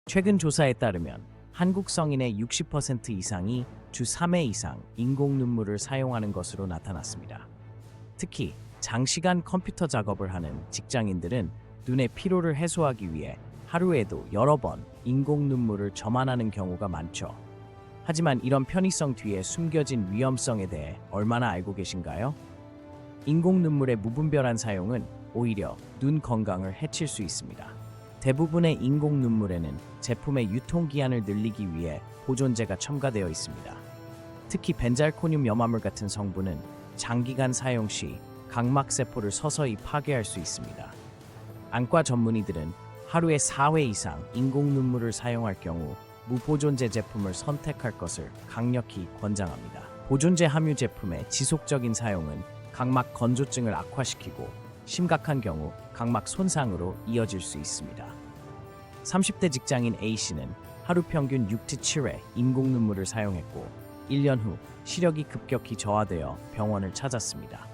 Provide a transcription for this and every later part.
최근 조사에 따르면 한국 성인의 60% 이상이 주 3회 이상 인공 눈물을 사용하는 것으로 나타났습니다. 특히 장시간 컴퓨터 작업을 하는 직장인들은 눈의 피로를 해소하기 위해 하루에도 여러 번 인공 눈물을 점안하는 경우가 많죠. 하지만 이런 편의성 뒤에 숨겨진 위험성에 대해 얼마나 알고 계신가요? 인공 눈물의 무분별한 사용은 오히려 눈 건강을 해칠 수 있습니다. 대부분의 인공 눈물에는 제품의 유통기한을 늘리기 위해 보존제가 첨가되어 있습니다. 특히 벤잘코늄 염화물 같은 성분은 장기간 사용 시 각막세포를 서서히 파괴할 수 있습니다. 안과 전문의들은 하루에 4회 이상 인공 눈물을 사용할 경우 무보존제 제품을 선택할 것을 강력히 권장합니다. 보존제 함유 제품의 지속적인 사용은 각막 건조증을 악화시키고 심각한 경우 각막 손상으로 이어질 수 있습니다. 30대 직장인 A씨는 하루 평균 6-7회 인공 눈물을 사용했고 1년 후 시력이 급격히 저하되어 병원을 찾았습니다.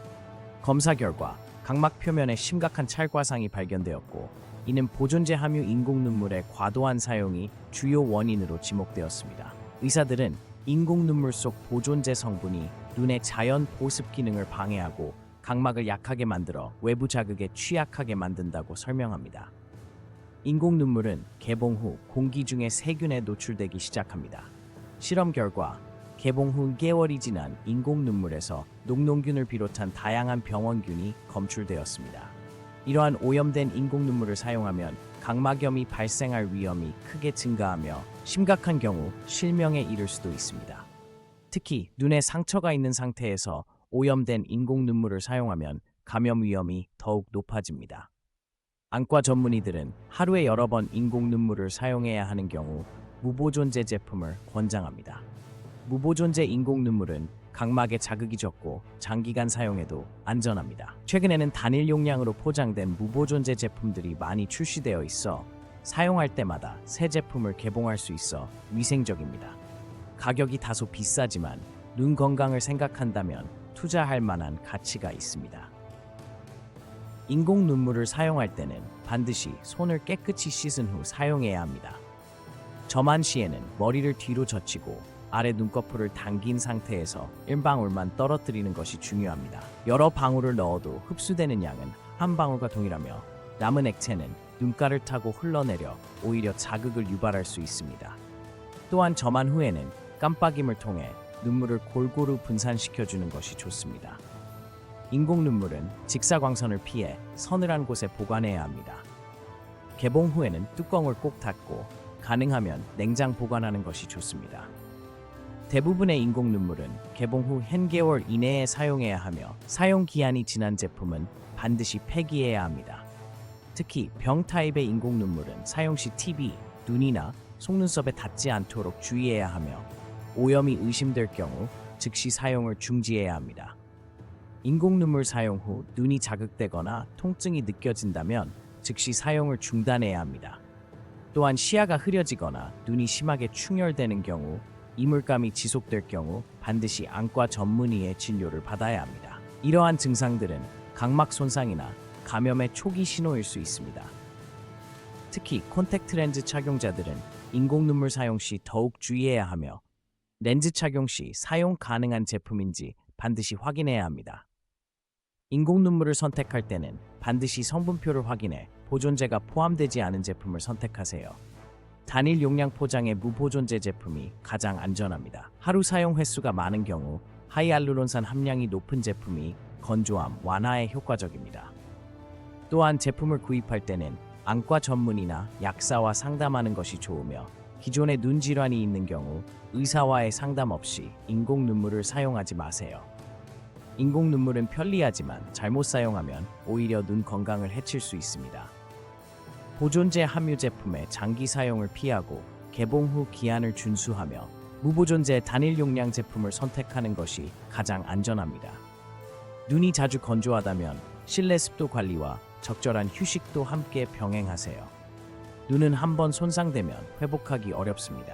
검사 결과 각막 표면에 심각한 찰과상이 발견되었고 이는 보존제 함유 인공 눈물의 과도한 사용이 주요 원인으로 지목되었습니다. 의사들은 인공 눈물 속 보존제 성분이 눈의 자연 보습 기능을 방해하고 각막을 약하게 만들어 외부 자극에 취약하게 만든다고 설명합니다. 인공 눈물은 개봉 후 공기 중에 세균에 노출되기 시작합니다. 실험 결과 개봉 후 6개월이 지난 인공 눈물에서 녹농균을 비롯한 다양한 병원균이 검출되었습니다. 이러한 오염된 인공 눈물을 사용하면 각막염이 발생할 위험이 크게 증가하며 심각한 경우 실명에 이를 수도 있습니다. 특히 눈에 상처가 있는 상태에서 오염된 인공 눈물을 사용하면 감염 위험이 더욱 높아집니다. 안과 전문의들은 하루에 여러 번 인공 눈물을 사용해야 하는 경우 무보존제 제품을 권장합니다. 무보존제 인공 눈물은 각막에 자극이 적고 장기간 사용해도 안전합니다. 최근에는 단일 용량으로 포장된 무보존제 제품들이 많이 출시되어 있어 사용할 때마다 새 제품을 개봉할 수 있어 위생적입니다. 가격이 다소 비싸지만 눈 건강을 생각한다면 투자할 만한 가치가 있습니다. 인공 눈물을 사용할 때는 반드시 손을 깨끗이 씻은 후 사용해야 합니다. 점안 시에는 머리를 뒤로 젖히고 아래 눈꺼풀을 당긴 상태에서 1방울만 떨어뜨리는 것이 중요합니다. 여러 방울을 넣어도 흡수되는 양은 한 방울과 동일하며 남은 액체는 눈가를 타고 흘러내려 오히려 자극을 유발할 수 있습니다. 또한 점안 후에는 깜빡임을 통해 눈물을 골고루 분산시켜주는 것이 좋습니다. 인공 눈물은 직사광선을 피해 서늘한 곳에 보관해야 합니다. 개봉 후에는 뚜껑을 꼭 닫고 가능하면 냉장 보관하는 것이 좋습니다. 대부분의 인공 눈물은 개봉 후 1개월 이내에 사용해야 하며 사용 기한이 지난 제품은 반드시 폐기해야 합니다. 특히 병 타입의 인공 눈물은 사용 시 TV, 눈이나 속눈썹에 닿지 않도록 주의해야 하며 오염이 의심될 경우 즉시 사용을 중지해야 합니다. 인공 눈물 사용 후 눈이 자극되거나 통증이 느껴진다면 즉시 사용을 중단해야 합니다. 또한 시야가 흐려지거나 눈이 심하게 충혈되는 경우 이물감이 지속될 경우 반드시 안과 전문의의 진료를 받아야 합니다. 이러한 증상들은 각막 손상이나 감염의 초기 신호일 수 있습니다. 특히 콘택트 렌즈 착용자들은 인공 눈물 사용 시 더욱 주의해야 하며 렌즈 착용 시 사용 가능한 제품인지 반드시 확인해야 합니다. 인공 눈물을 선택할 때는 반드시 성분표를 확인해 보존제가 포함되지 않은 제품을 선택하세요. 단일 용량 포장의 무보존제 제품이 가장 안전합니다. 하루 사용 횟수가 많은 경우 하이알루론산 함량이 높은 제품이 건조함 완화에 효과적입니다. 또한 제품을 구입할 때는 안과 전문의나 약사와 상담하는 것이 좋으며 기존에 눈 질환이 있는 경우 의사와의 상담 없이 인공 눈물을 사용하지 마세요. 인공 눈물은 편리하지만 잘못 사용하면 오히려 눈 건강을 해칠 수 있습니다. 보존제 함유 제품의 장기 사용을 피하고 개봉 후 기한을 준수하며 무보존제 단일 용량 제품을 선택하는 것이 가장 안전합니다. 눈이 자주 건조하다면 실내 습도 관리와 적절한 휴식도 함께 병행하세요. 눈은 한번 손상되면 회복하기 어렵습니다.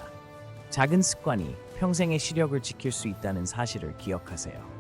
작은 습관이 평생의 시력을 지킬 수 있다는 사실을 기억하세요.